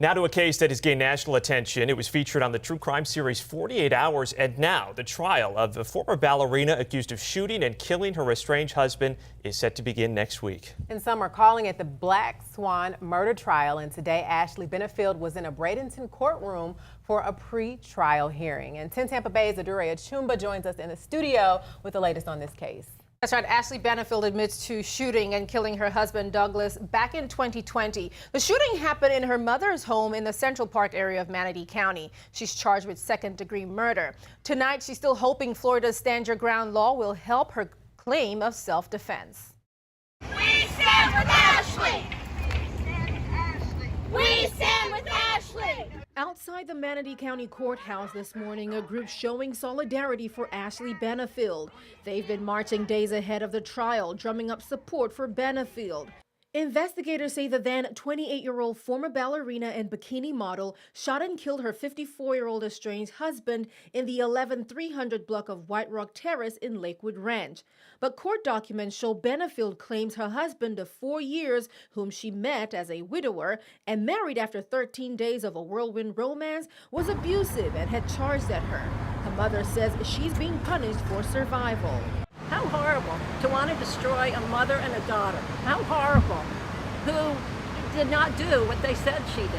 Now to a case that has gained national attention. It was featured on the true crime series 48 Hours, and now the trial of a former ballerina accused of shooting and killing her estranged husband is set to begin next week. And some are calling it the Black Swan murder trial, and today Ashley Benefield was in a Bradenton courtroom for a pre-trial hearing. And 10 Tampa Bay's Aduria Chumba joins us in the studio with the latest on this case. That's right. Ashley Benefield admits to shooting and killing her husband, Douglas, back in 2020. The shooting happened in her mother's home in the Central Park area of Manatee County. She's charged with second-degree murder. Tonight, she's still hoping Florida's Stand Your Ground law will help her claim of self-defense. We stand with Ashley! We stand with Ashley! Outside the Manatee County Courthouse this morning, a group showing solidarity for Ashley Benefield. They've been marching days ahead of the trial, drumming up support for Benefield. Investigators say the then 28-year-old former ballerina and bikini model shot and killed her 54-year-old estranged husband in the 11300 block of White Rock Terrace in Lakewood Ranch. But court documents show Benefield claims her husband of 4 years, whom she met as a widower and married after 13 days of a whirlwind romance, was abusive and had charged at her. Her mother says she's being punished for survival. How horrible to want to destroy a mother and a daughter. How horrible. Who did not do what they said she did.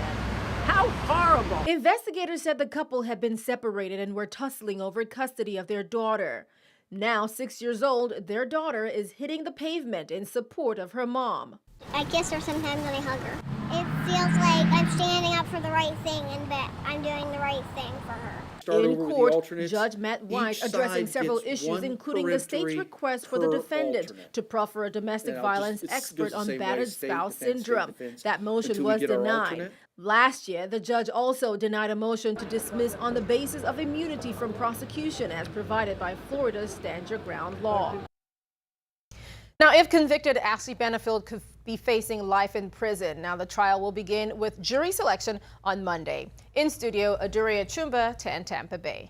How horrible. Investigators said the couple had been separated and were tussling over custody of their daughter. Now, 6 years old, their daughter is hitting the pavement in support of her mom. I kiss her sometimes and I hug her. It feels like I'm standing up for the right thing and that I'm doing the right thing for her. In court, Judge Matt White addressing several issues, including the state's request for the defendant to proffer a domestic violence expert on battered spouse syndrome. That motion was denied. Last year, the judge also denied a motion to dismiss on the basis of immunity from prosecution as provided by Florida's Stand Your Ground law. Now, if convicted, Ashley Benefield could be facing life in prison. Now, the trial will begin with jury selection on Monday. In studio, Aduria Chumba, 10 Tampa Bay.